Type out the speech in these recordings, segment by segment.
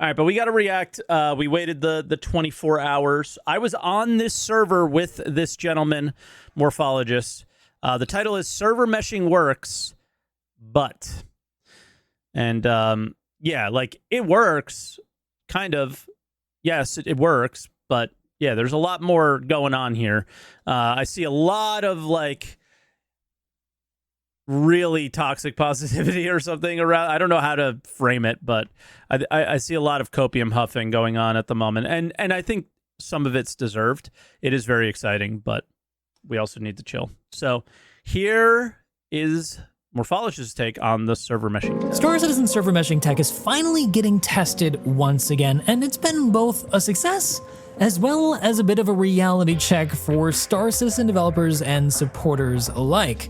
All right, but we got to react. We waited the 24 hours. I was on this server with this gentleman, Morphologist. The title is Server Meshing Works, but. And, yeah, like, it works, kind of. Yes, it works, but, yeah, there's a lot more going on here. I see a lot of, like, really toxic positivity or something around. I don't know how to frame it, but I see a lot of copium huffing going on at the moment, and I think some of it's deserved. It is very exciting, but we also need to chill. So here is Morphologist's take on the server meshing tech. Star Citizen server meshing tech is finally getting tested once again, and it's been both a success as well as a bit of a reality check for Star Citizen developers and supporters alike.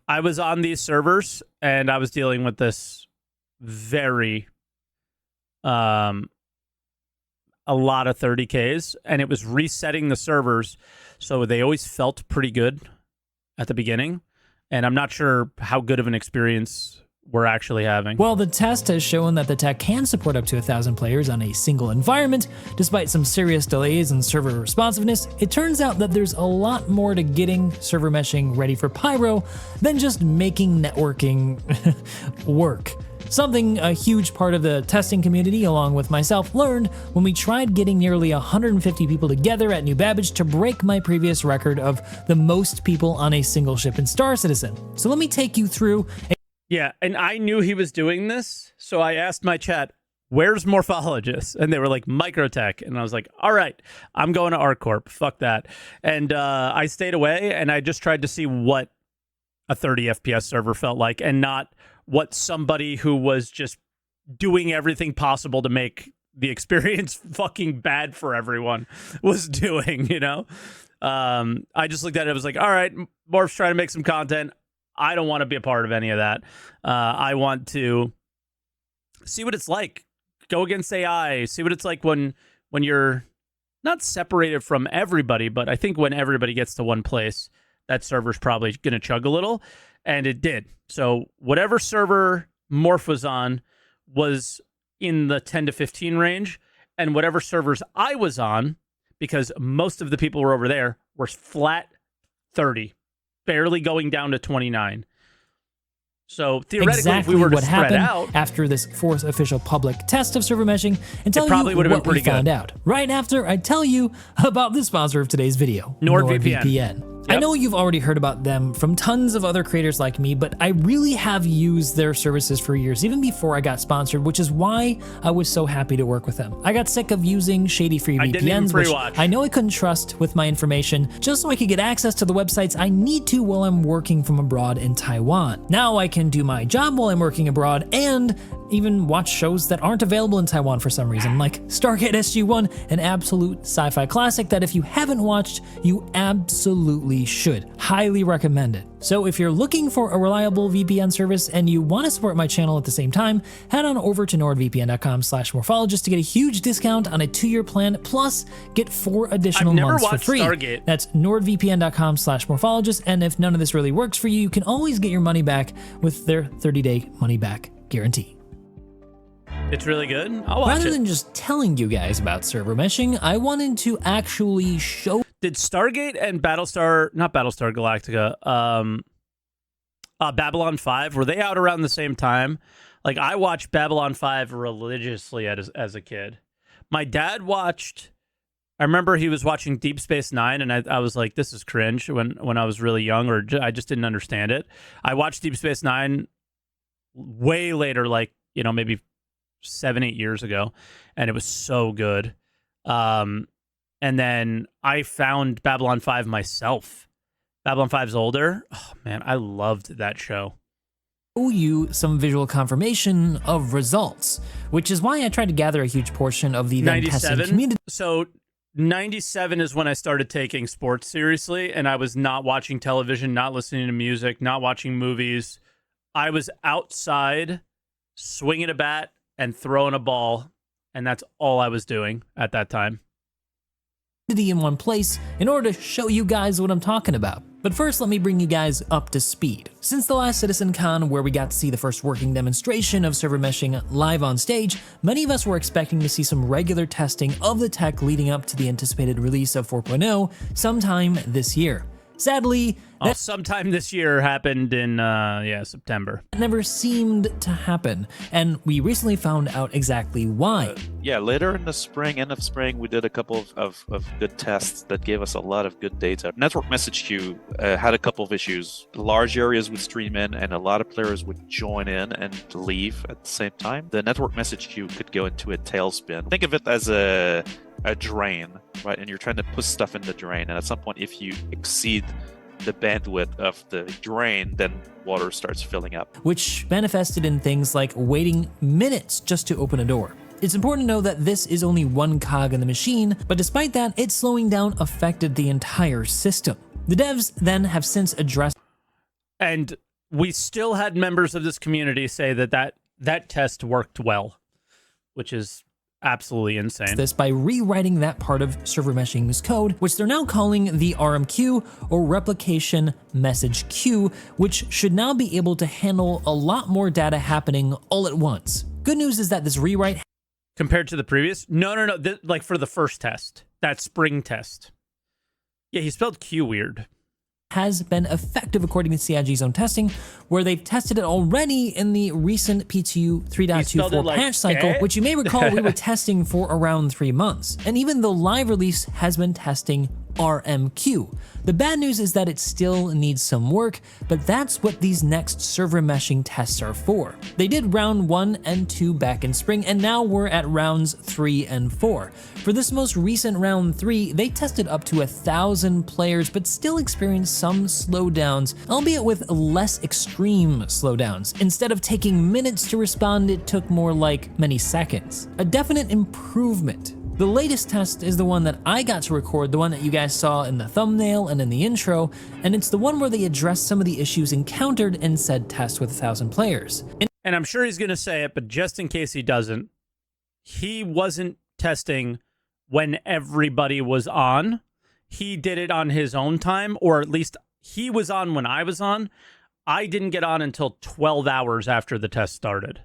I was on these servers, and I was dealing with this very, a lot of 30Ks, and it was resetting the servers, so they always felt pretty good at the beginning, and I'm not sure how good of an experience we're actually having. Well, the test has shown that the tech can support up to 1,000 players on a single environment. Despite some serious delays in server responsiveness, it turns out that there's a lot more to getting server meshing ready for Pyro than just making networking work. Something a huge part of the testing community, along with myself, learned when we tried getting nearly 150 people together at New Babbage to break my previous record of the most people on a single ship in Star Citizen. So let me take you through Yeah, and I knew he was doing this, so I asked my chat, where's Morphologist? And they were like, Microtech. And I was like, all right, I'm going to ArcCorp. Fuck that. And I stayed away, and I just tried to see what a 30 FPS server felt like, and not what somebody who was just doing everything possible to make the experience fucking bad for everyone was doing, you know? I just looked at it, I was like, all right, Morph's trying to make some content. I don't want to be a part of any of that. I want to see what it's like. Go against AI. See what it's like when you're not separated from everybody, but I think when everybody gets to one place, that server's probably going to chug a little, and it did. So whatever server Morph was on was in the 10 to 15 range, and whatever servers I was on, because most of the people were over there, were flat 30. Barely going down to 29. So theoretically, exactly if we were to what spread happened out after this fourth official public test of server meshing, and tell probably you would have been what we pretty good. found out right after I tell you about the sponsor of today's video, NordVPN. I know you've already heard about them from tons of other creators like me, but I really have used their services for years, even before I got sponsored, which is why I was so happy to work with them. I got sick of using shady free VPNs, which I know I couldn't trust with my information, just so I could get access to the websites I need to while I'm working from abroad in Taiwan. Now I can do my job while I'm working abroad and even watch shows that aren't available in Taiwan for some reason, like Stargate SG-1, an absolute sci-fi classic that if you haven't watched, you absolutely should. Highly recommend it. So if you're looking for a reliable VPN service and you want to support my channel at the same time, head on over to nordvpn.com/morphologist to get a huge discount on a 2-year plan, plus get 4 additional months for free. Stargate. That's nordvpn.com/morphologist, and if none of this really works for you, you can always get your money back with their 30-day money-back guarantee. It's really good. I'll watch Rather than just telling you guys about server meshing, I wanted to actually show. Did Stargate and not Battlestar Galactica, Babylon 5, were they out around the same time? Like, I watched Babylon 5 religiously as a kid. My dad watched, I remember he was watching Deep Space Nine, and I was like, this is cringe when I was really young, or I just didn't understand it. I watched Deep Space Nine way later, like, you know, maybe 7-8 years ago, and it was so good. And then I found Babylon 5 myself. Babylon 5's older. Oh man, I loved that show. You some visual confirmation of results, which is why I tried to gather a huge portion of the then testing community. So 97 is when I started taking sports seriously, and I was not watching television, not listening to music, not watching movies. I was outside swinging a bat and throwing a ball, and that's all I was doing at that time. In one place in order to show you guys what I'm talking about. But first, let me bring you guys up to speed. Since the last CitizenCon, where we got to see the first working demonstration of server meshing live on stage, many of us were expecting to see some regular testing of the tech leading up to the anticipated release of 4.0 sometime this year. Sadly, that sometime this year happened in September. never seemed to happen, and we recently found out exactly why. Yeah, later in the spring, end of spring, we did a couple of good tests that gave us a lot of good data. Network message queue had a couple of issues. Large areas would stream in and a lot of players would join in and leave at the same time. The network message queue could go into a tailspin. Think of it as a drain, right? And you're trying to push stuff in the drain, and at some point, if you exceed the bandwidth of the drain, then water starts filling up. Which manifested in things like waiting minutes just to open a door. It's important to know that this is only one cog in the machine, but despite that, its slowing down affected the entire system. The devs then have since addressed, and we still had members of this community say that test worked well, which is absolutely insane. This by rewriting that part of server meshing's code, which they're now calling the RMQ, or replication message queue, which should now be able to handle a lot more data happening all at once. Good news is that this rewrite, compared to the previous, no, like for the first test, that spring test. Yeah, he spelled Q weird. Has been effective according to CIG's own testing, where they've tested it already in the recent PTU 3.24 like patch cycle, which you may recall we were testing for around 3 months. And even the live release has been testing RMQ. The bad news is that it still needs some work, but that's what these next server meshing tests are for. They did round 1 and 2 back in spring, and now we're at rounds 3 and 4. For this most recent round 3, they tested up to 1,000 players, but still experienced some slowdowns, albeit with less extreme slowdowns. Instead of taking minutes to respond, it took more like many seconds. A definite improvement. The latest test is the one that I got to record, the one that you guys saw in the thumbnail and in the intro, and it's the one where they address some of the issues encountered in said test with 1,000 players. And I'm sure he's going to say it, but just in case he doesn't, he wasn't testing when everybody was on. He did it on his own time, or at least he was on when I was on. I didn't get on until 12 hours after the test started.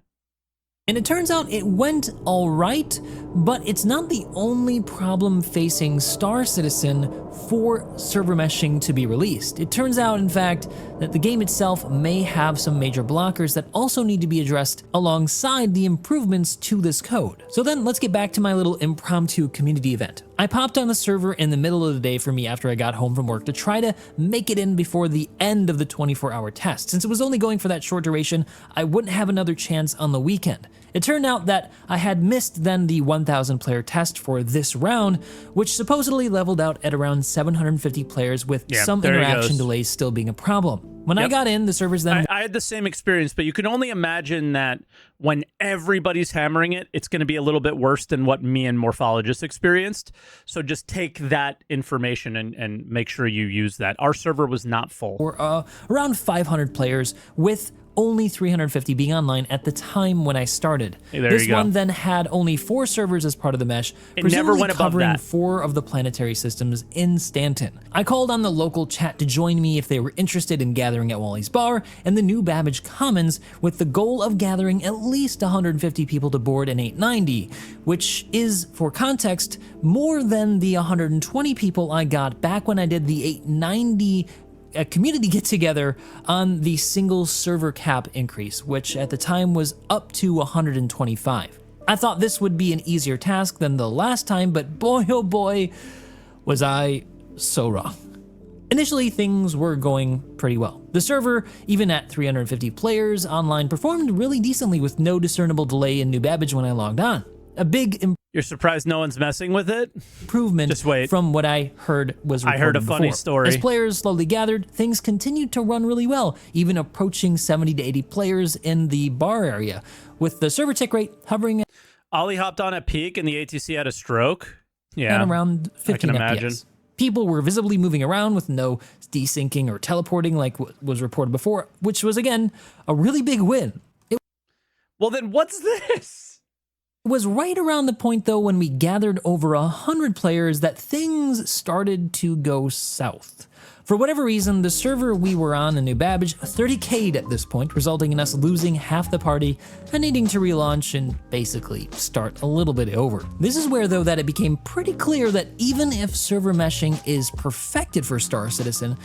And it turns out it went all right, but it's not the only problem facing Star Citizen for server meshing to be released. It turns out, in fact, that the game itself may have some major blockers that also need to be addressed alongside the improvements to this code. So then let's get back to my little impromptu community event. I popped on the server in the middle of the day for me after I got home from work to try to make it in before the end of the 24-hour test. Since it was only going for that short duration, I wouldn't have another chance on the weekend. It turned out that I had missed then the 1,000 player test for this round, which supposedly leveled out at around 750 players with some interaction delays still being a problem. When I got in, the servers then... I had the same experience, but you can only imagine that when everybody's hammering it, it's going to be a little bit worse than what me and Morphologist experienced. So just take that information and make sure you use that. Our server was not full. Or around 500 players with only 350 being online at the time when I started. Hey, this one then had only 4 servers as part of the mesh, it never went above covering that. 4 of the planetary systems in Stanton. I called on the local chat to join me if they were interested in gathering at Wally's Bar and the New Babbage Commons, with the goal of gathering at least 150 people to board an 890, which is, for context, more than the 120 people I got back when I did the 890 a community get-together on the single server cap increase, which at the time was up to 125. I thought this would be an easier task than the last time, but boy oh boy, was I so wrong. Initially, things were going pretty well. The server, even at 350 players online, performed really decently with no discernible delay in New Babbage when I logged on. A big You're surprised no one's messing with it? improvement Just wait. from what I heard was reported I heard a funny before. story. As players slowly gathered, things continued to run really well, even approaching 70 to 80 players in the bar area, with the server tick rate hovering Ollie hopped on at peak and the ATC had a stroke. Yeah, at around 15 I can imagine. FPS. People were visibly moving around with no desyncing or teleporting like was reported before, which was, again, a really big win. Well, then what's this? It was right around the point, though, when we gathered over 100 players that things started to go south. For whatever reason, the server we were on in New Babbage 30k'd at this point, resulting in us losing half the party and needing to relaunch and basically start a little bit over. This is where, though, that it became pretty clear that even if server meshing is perfected for Star Citizen,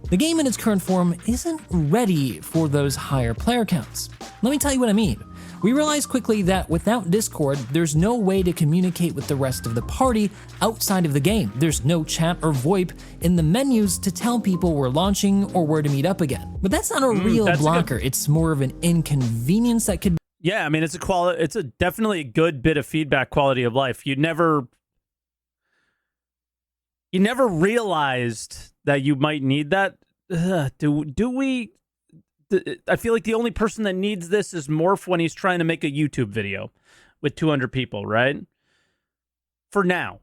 the game in its current form isn't ready for those higher player counts. Let me tell you what I mean. We realized quickly that without Discord, there's no way to communicate with the rest of the party outside of the game. There's no chat or VoIP in the menus to tell people we're launching or where to meet up again. But that's not a real blocker. It's more of an inconvenience that could... Yeah, I mean, it's a definitely a good bit of feedback, quality of life. You never realized that you might need that. Do we? I feel like the only person that needs this is Morph when he's trying to make a YouTube video with 200 people, right? For now.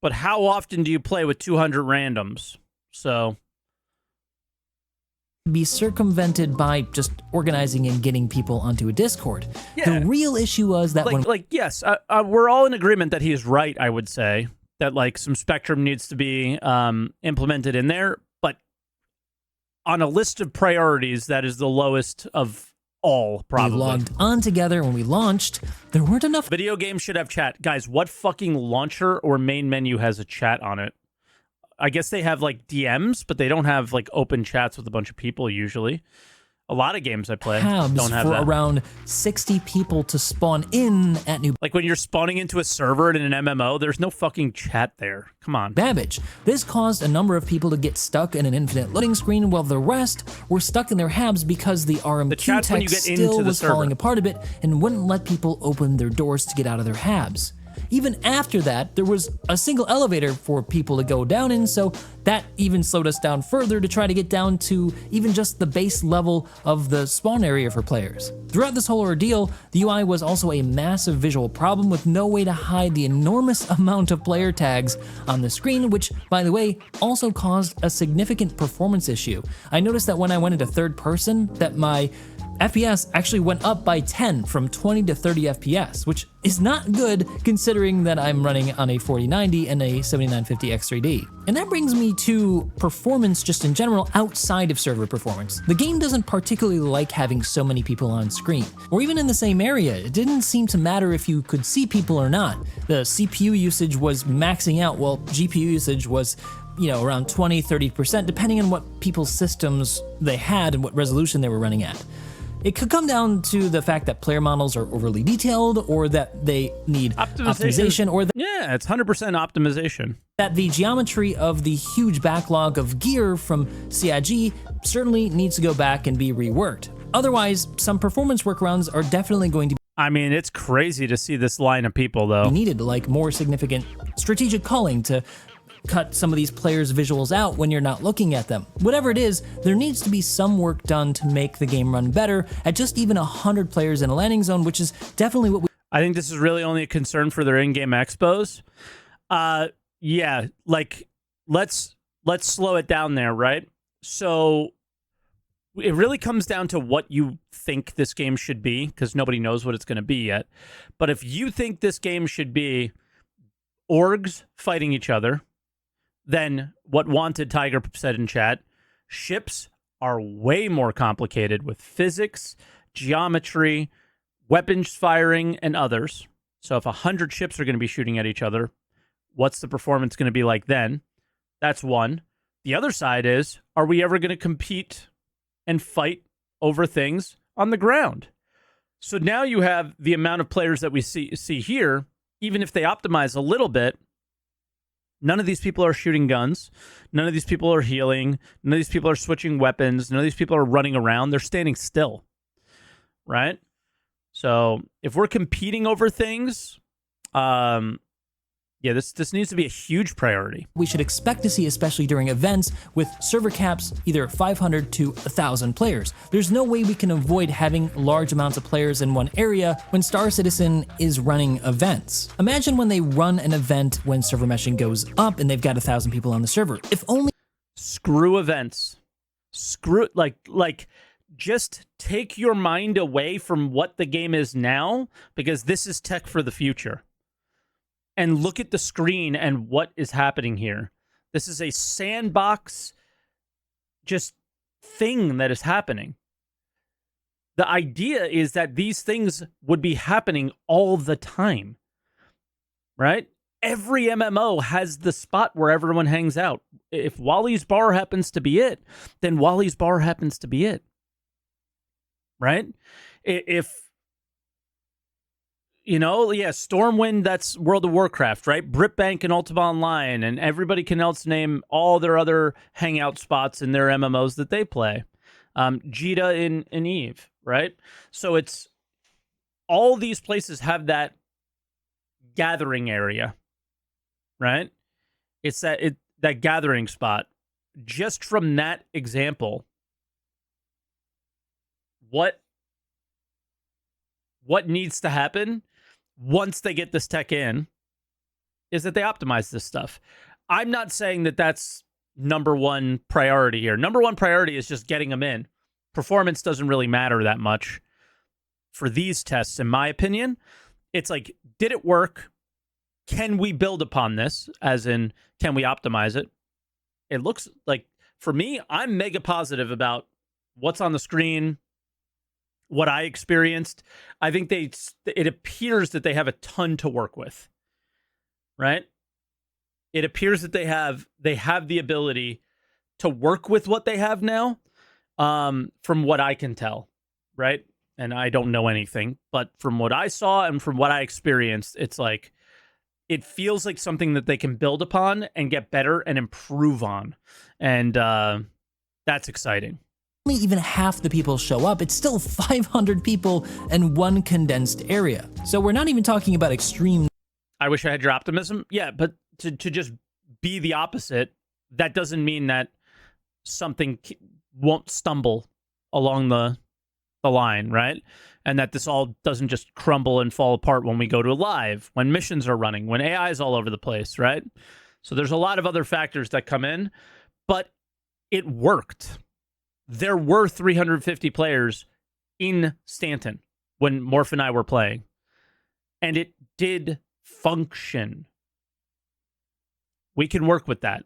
But how often do you play with 200 randoms? So... be circumvented by just organizing and getting people onto a Discord. Yeah. The real issue was that yes, we're all in agreement that he's right, I would say. That, like, some Spectrum needs to be implemented in there, but on a list of priorities, that is the lowest of all, probably. We logged on together when we launched, there weren't enough... Video games should have chat. Guys, what fucking launcher or main menu has a chat on it? I guess they have, like, DMs, but they don't have, like, open chats with a bunch of people, usually. A lot of games I play don't have for that. Around 60 people to spawn in at New Like, when you're spawning into a server in an MMO, there's no fucking chat there. Come on. Babbage. This caused a number of people to get stuck in an infinite loading screen, while the rest were stuck in their habs because the RMQ text still was falling apart a bit and wouldn't let people open their doors to get out of their habs. Even after that, there was a single elevator for people to go down in, so that even slowed us down further to try to get down to even just the base level of the spawn area for players. Throughout this whole ordeal, the UI was also a massive visual problem with no way to hide the enormous amount of player tags on the screen, which, by the way, also caused a significant performance issue. I noticed that when I went into third person, that my FPS actually went up by 10 from 20 to 30 FPS, which is not good considering that I'm running on a 4090 and a 7950 X3D. And that brings me to performance just in general outside of server performance. The game doesn't particularly like having so many people on screen, or even in the same area. It didn't seem to matter if you could see people or not. The CPU usage was maxing out while GPU usage was around 20-30%, depending on what people's systems they had and what resolution they were running at. It could come down to the fact that player models are overly detailed, or that they need optimization, or yeah, it's 100% optimization. That the geometry of the huge backlog of gear from CIG certainly needs to go back and be reworked. Otherwise, some performance workarounds are definitely going to be... I mean, it's crazy to see this line of people, though. ...needed, like more significant strategic culling to cut some of these players' visuals out when you're not looking at them. Whatever it is, there needs to be some work done to make the game run better at just even 100 players in a landing zone, which is definitely what we... I think this is really only a concern for their in-game expos. Yeah, like, let's slow it down there, right? So it really comes down to what you think this game should be, because nobody knows what it's going to be yet. But if you think this game should be orgs fighting each other, then what Wanted Tiger said in chat, ships are way more complicated with physics, geometry, weapons firing, and others. So if 100 ships are going to be shooting at each other, what's the performance going to be like then? That's one. The other side is, are we ever going to compete and fight over things on the ground? So now you have the amount of players that we see here, even if they optimize a little bit. None of these people are shooting guns. None of these people are healing. None of these people are switching weapons. None of these people are running around. They're standing still, right? So if we're competing over things, yeah, this needs to be a huge priority. We should expect to see, especially during events with server caps, either 500 to 1,000 players. There's no way we can avoid having large amounts of players in one area when Star Citizen is running events. Imagine when they run an event when server meshing goes up and they've got 1,000 people on the server. If only... Screw events. Screw, like, just take your mind away from what the game is now, because this is tech for the future. and look at the screen and what is happening here. This is a sandbox just thing that is happening. The idea is that these things would be happening all the time, right? Every MMO has the spot where everyone hangs out. If Wally's Bar happens to be it, then Wally's Bar happens to be it, right? If, Stormwind, that's World of Warcraft, right? Britbank and Ultima Online, and everybody can else name all their other hangout spots in their MMOs that they play. Jita in Eve, right? So it's all these places have that gathering area, right? It's that gathering spot. Just from that example, what needs to happen once they get this tech in is that they optimize this stuff. I'm not saying that that's number one priority here. Number one priority is just getting them in. Performance doesn't really matter that much for these tests, in my opinion. It's like, did it work? Can we build upon this? As in, can we optimize it? It looks like, for me, I'm mega positive about what's on the screen, what I experienced. I think it appears that they have a ton to work with, right? It appears that they have the ability to work with what they have now, from what I can tell, right? And I don't know anything, but from what I saw and from what I experienced, it's like, it feels like something that they can build upon and get better and improve on. And that's exciting. Only even half the people show up, it's still 500 people in one condensed area. So we're not even talking about extreme. I wish I had your optimism. Yeah, but to just be the opposite, that doesn't mean that something won't stumble along the line, right? And that this all doesn't just crumble and fall apart when we go to live, when missions are running, when AI is all over the place, right? So there's a lot of other factors that come in, but it worked. There were 350 players in Stanton when Morph and I were playing, and it did function. We can work with that.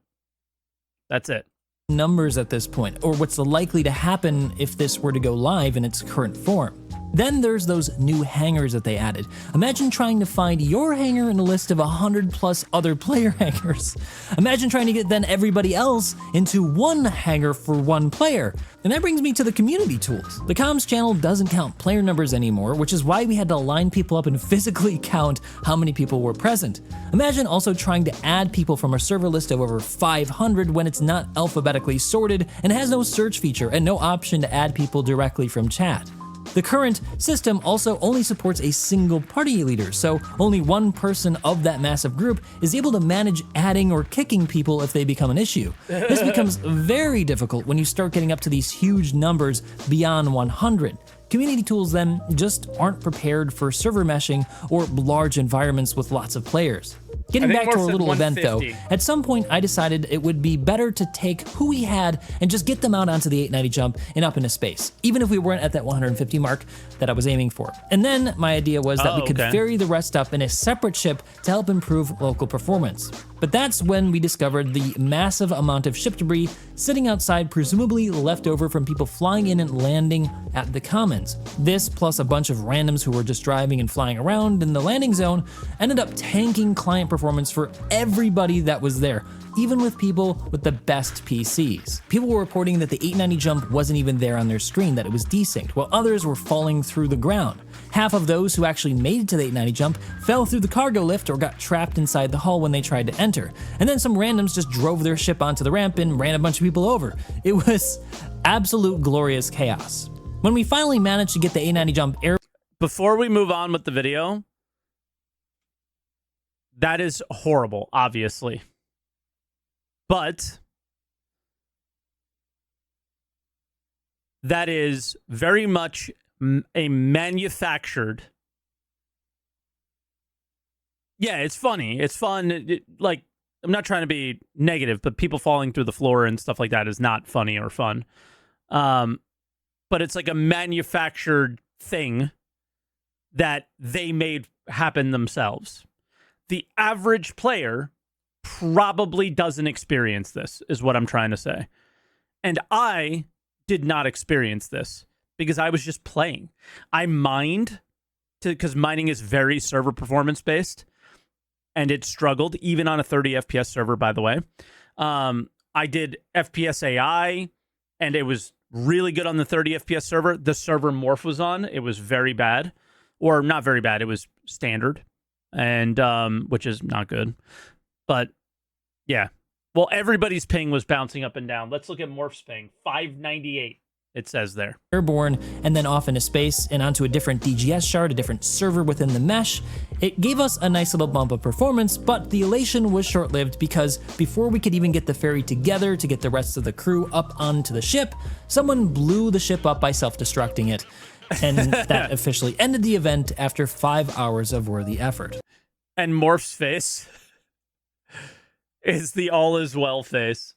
That's it. Numbers at this point, or what's likely to happen if this were to go live in its current form. Then there's those new hangars that they added. Imagine trying to find your hangar in a list of 100 plus other player hangars. Imagine trying to get then everybody else into one hangar for one player. And that brings me to the community tools. The comms channel doesn't count player numbers anymore, which is why we had to line people up and physically count how many people were present. Imagine also trying to add people from a server list of over 500 when it's not alphabetically sorted and has no search feature and no option to add people directly from chat. The current system also only supports a single party leader, so only one person of that massive group is able to manage adding or kicking people if they become an issue. This becomes very difficult when you start getting up to these huge numbers beyond 100. Community tools then just aren't prepared for server meshing or large environments with lots of players. Getting back to our little event though, at some point I decided it would be better to take who we had and just get them out onto the 890 jump and up into space, even if we weren't at that 150 mark that I was aiming for. And then my idea was that we could ferry the rest up in a separate ship to help improve local performance. But that's when we discovered the massive amount of ship debris sitting outside, presumably left over from people flying in and landing at the commons. This, plus a bunch of randoms who were just driving and flying around in the landing zone, ended up tanking client performance for everybody that was there, even with people with the best PCs. People were reporting that the 890 jump wasn't even there on their screen, that it was desynced, while others were falling through the ground. Half of those who actually made it to the 890 jump fell through the cargo lift or got trapped inside the hull when they tried to enter. And then some randoms just drove their ship onto the ramp and ran a bunch of people over. It was absolute glorious chaos. When we finally managed to get the 890 jump air... Before we move on with the video, that is horrible, obviously. But that is very much a manufactured. Yeah, it's funny. It's fun. Like, I'm not trying to be negative, but people falling through the floor and stuff like that is not funny or fun. But it's like a manufactured thing that they made happen themselves. the average player probably doesn't experience this, is what I'm trying to say. And I did not experience this because I was just playing. I mined because mining is very server performance based, and it struggled even on a 30 FPS server, by the way. I did FPS AI, and it was really good on the 30 FPS server. The server Morph was on, it was very bad, or not very bad. It was standard, and which is not good. But yeah, well, everybody's ping was bouncing up and down. Let's look at Morph's ping, 598. It says there. Airborne and then off into space and onto a different DGS shard, a different server within the mesh. It gave us a nice little bump of performance, but the elation was short-lived because before we could even get the ferry together to get the rest of the crew up onto the ship, someone blew the ship up by self-destructing it. And that officially ended the event after 5 hours of worthy effort. And Morph's face is the all is well face.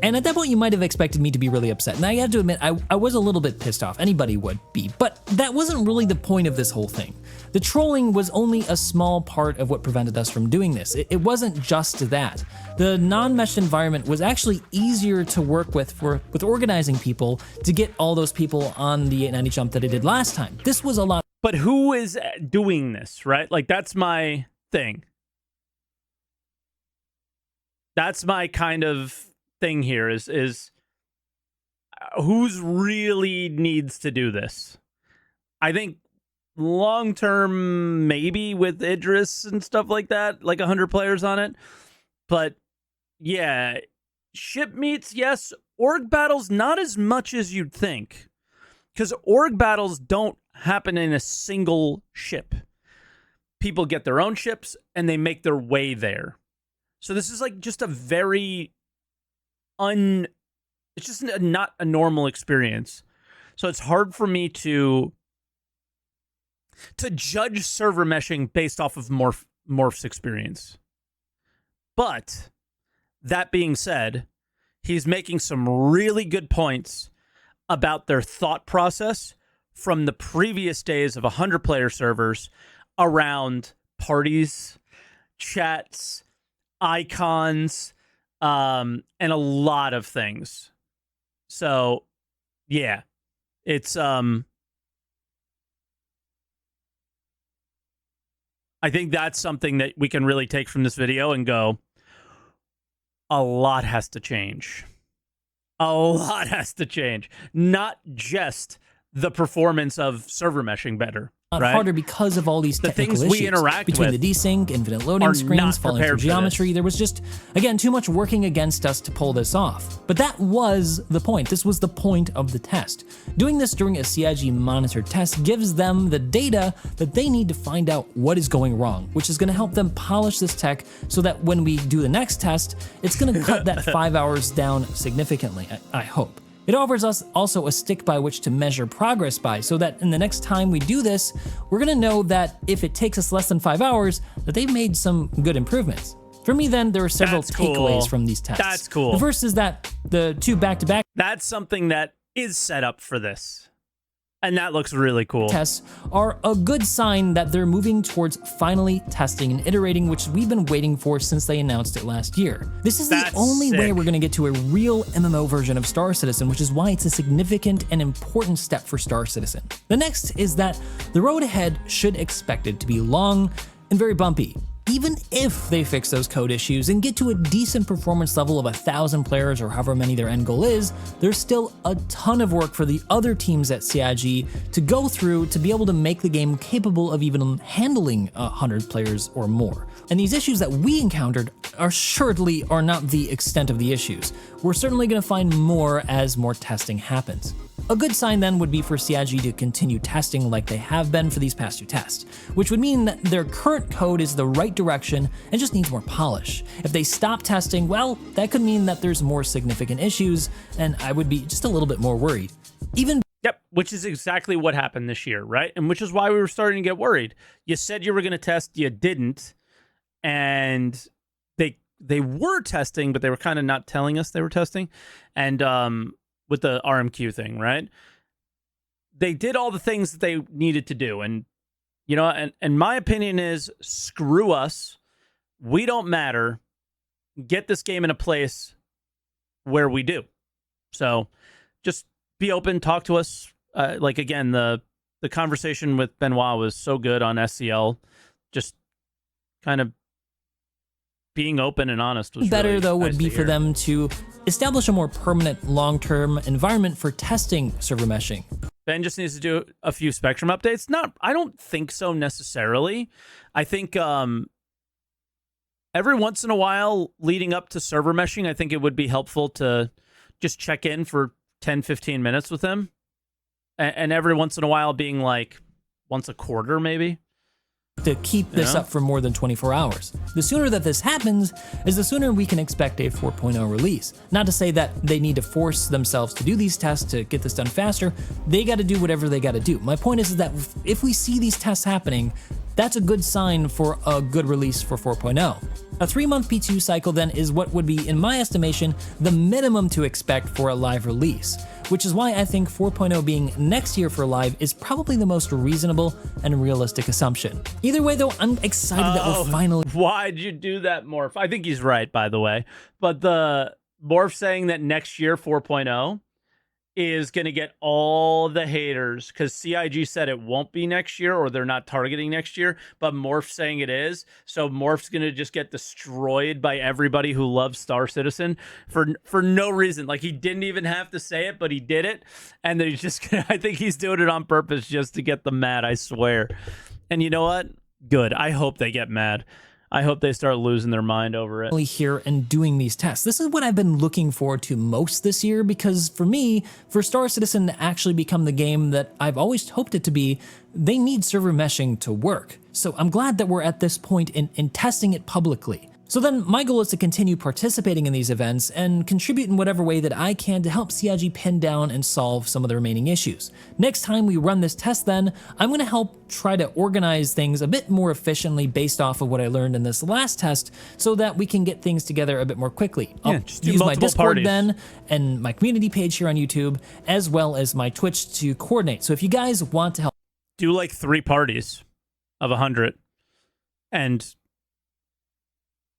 And at that point, you might have expected me to be really upset. And I have to admit, I was a little bit pissed off. Anybody would be. But that wasn't really the point of this whole thing. The trolling was only a small part of what prevented us from doing this. It wasn't just that. The non-meshed environment was actually easier to work with organizing people to get all those people on the 890 jump that I did last time. This was a lot. But who is doing this, right? Like, that's my thing. That's my kind of thing here is who's really needs to do this. I think long term, maybe with Idris and stuff like that, like 100 players on it. But yeah, ship meets, yes. Org battles, not as much as you'd think, because org battles don't happen in a single ship. People get their own ships and they make their way there. So this is like just a very it's just not a normal experience. So it's hard for me to judge server meshing based off of Morph's experience. But that being said, he's making some really good points about their thought process from the previous days of 100-player servers around parties, chats, icons, and a lot of things. So, yeah, it's I think that's something that we can really take from this video and go, a lot has to change. A lot has to change. Not just the performance of server meshing better. Right? Harder because of all these technical things we issues. interact Between with the desync, infinite loading screens, falling through geometry, there was just, again, too much working against us to pull this off. But that was the point. This was the point of the test. Doing this during a CIG monitored test gives them the data that they need to find out what is going wrong, which is going to help them polish this tech so that when we do the next test, it's going to cut that 5 hours down significantly, I hope. It offers us also a stick by which to measure progress by, so that in the next time we do this, we're gonna know that if it takes us less than 5 hours, that they've made some good improvements. For me then, there are several takeaways from these tests. That's cool. The first is that the two back-to-back That's something that is set up for this. And that looks really cool. Tests are a good sign that they're moving towards finally testing and iterating, which we've been waiting for since they announced it last year. This is the only way we're going to get to a real MMO version of Star Citizen, which is why it's a significant and important step for Star Citizen. The next is that the road ahead should expected to be long and very bumpy. Even if they fix those code issues and get to a decent performance level of 1,000 players or however many their end goal is, there's still a ton of work for the other teams at CIG to go through to be able to make the game capable of even handling 100 players or more. And these issues that we encountered assuredly are not the extent of the issues. We're certainly going to find more as more testing happens. A good sign then would be for CIG to continue testing like they have been for these past two tests, which would mean that their current code is the right direction and just needs more polish. If they stop testing, well, that could mean that there's more significant issues, and I would be just a little bit more worried. Yep, which is exactly what happened this year, right? And which is why we were starting to get worried. You said you were going to test, you didn't, and they were testing, but they were kind of not telling us they were testing, and with the RMQ thing, right? They did all the things that they needed to do, and You know, and my opinion is screw us. We don't matter. Get this game in a place where we do. So just be open, talk to us. Like, again, the conversation with Benoit was so good on SCL. Just kind of being open and honest was Better, really though, would nice be to for hear. them to establish a more permanent, long-term environment for testing server meshing. Ben just needs to do a few Spectrum updates. I don't think so necessarily. I think every once in a while leading up to server meshing, I think it would be helpful to just check in for 10, 15 minutes with him. And every once in a while being like once a quarter, maybe. To keep this up for more than 24 hours. The sooner that this happens is the sooner we can expect a 4.0 release. Not to say that they need to force themselves to do these tests to get this done faster. They got to do whatever they got to do. My point is that if we see these tests happening, that's a good sign for a good release for 4.0. A 3-month P2 cycle then is what would be, in my estimation, the minimum to expect for a live release, which is why I think 4.0 being next year for live is probably the most reasonable and realistic assumption. Either way though, I'm excited that we're finally— Why'd you do that, Morph? I think he's right, by the way. But the Morph saying that next year 4.0 is going to get all the haters because CIG said it won't be next year or they're not targeting next year, but Morph's saying it is. So Morph's going to just get destroyed by everybody who loves Star Citizen for no reason. Like, he didn't even have to say it, but he did it. And they're just I think he's doing it on purpose just to get them mad, I swear. And you know what? Good. I hope they get mad. I hope they start losing their mind over it. Here and doing these tests. This is what I've been looking forward to most this year, because for me, for Star Citizen to actually become the game that I've always hoped it to be, they need server meshing to work. So I'm glad that we're at this point in testing it publicly. So then my goal is to continue participating in these events and contribute in whatever way that I can to help CIG pin down and solve some of the remaining issues. Next time we run this test then, I'm going to help try to organize things a bit more efficiently based off of what I learned in this last test so that we can get things together a bit more quickly. I'll just do use my multiple Discord parties then and my community page here on YouTube as well as my Twitch to coordinate. So if you guys want to help— do like 3 parties of 100 and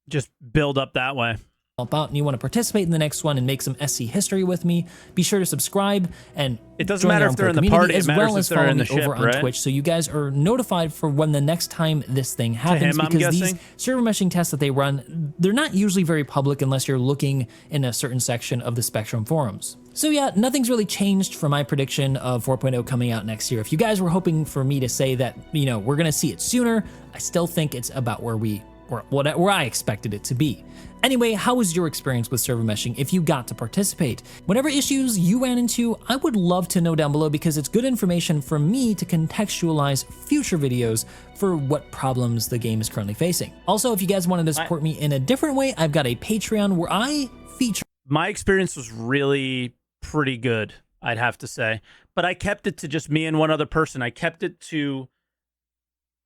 just build up that way. help out and you want to participate in the next one and make some SC history with me, be sure to subscribe and it doesn't join matter our if they're in the community, party, it as matters well if as they're follow in me the ship, over on right? Twitch, so you guys are notified for when the next time this thing happens. him, I'm because these guessing? server meshing tests that they run, they're not usually very public unless you're looking in a certain section of the Spectrum forums. So yeah, nothing's really changed for my prediction of 4.0 coming out next year. If you guys were hoping for me to say that, you know, we're gonna see it sooner, I still think it's about where I expected it to be. Anyway, how was your experience with server meshing if you got to participate? Whatever issues you ran into, I would love to know down below because it's good information for me to contextualize future videos for what problems the game is currently facing. Also, if you guys wanted to support me in a different way, I've got a Patreon where I feature— My experience was really pretty good, I'd have to say. But I kept it to just me and one other person. I kept it to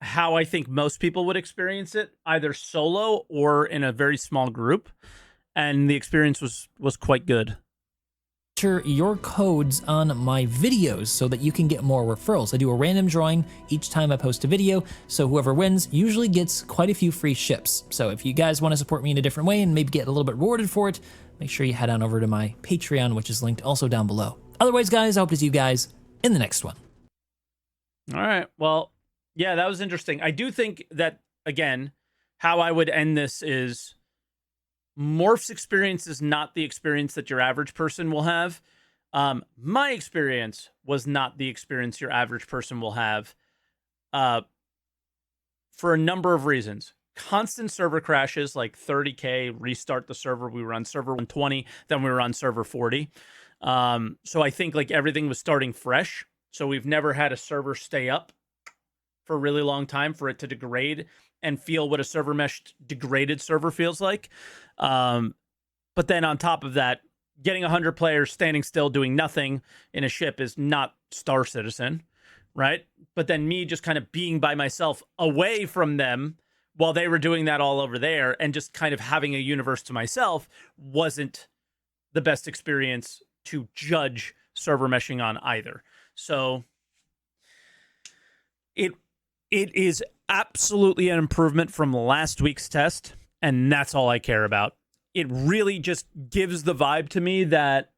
how I think most people would experience it, either solo or in a very small group. And the experience was quite good. your codes on my videos so that you can get more referrals. I do a random drawing each time I post a video, so whoever wins usually gets quite a few free ships. So if you guys want to support me in a different way and maybe get a little bit rewarded for it, make sure you head on over to my Patreon, which is linked also down below. Otherwise, guys, I hope to see you guys in the next one. All right. Well, yeah, that was interesting. I do think that, again, how I would end this is Morph's experience is not the experience that your average person will have. My experience was not the experience your average person will have for a number of reasons. Constant server crashes, like 30K, restart the server. We were on server 120, then we were on server 40. So I think like everything was starting fresh. So we've never had a server stay up for a really long time for it to degrade and feel what a server meshed degraded server feels like. But then on top of that, getting 100 players standing still doing nothing in a ship is not Star Citizen, right? But then me just kind of being by myself away from them while they were doing that all over there and just kind of having a universe to myself wasn't the best experience to judge server meshing on either. So It is absolutely an improvement from last week's test, and that's all I care about. It really just gives the vibe to me that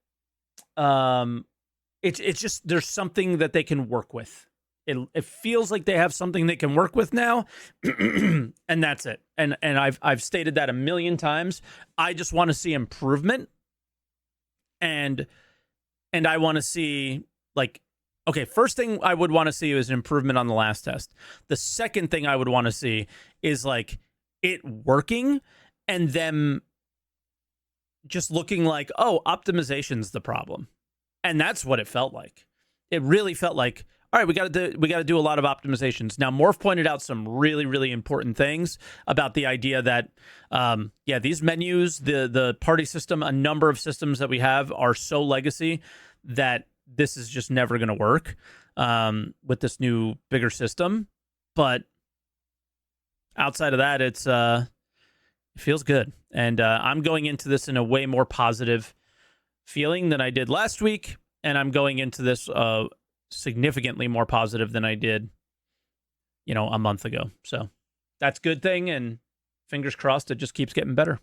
it's just there's something that they can work with. It feels like they have something they can work with now, and that's it. And I've stated that a million times. I just want to see improvement, and I want to see, like, okay, first thing I would want to see is an improvement on the last test. The second thing I would want to see is like it working and them just looking like, oh, optimization's the problem. And that's what it felt like. It really felt like, all right, we got to do a lot of optimizations. Now, Morph pointed out some really, really important things about the idea that, these menus, the party system, a number of systems that we have are so legacy that this is just never going to work with this new, bigger system. But outside of that, it feels good. And I'm going into this in a way more positive feeling than I did last week. And I'm going into this significantly more positive than I did, a month ago. So that's a good thing. And fingers crossed, it just keeps getting better.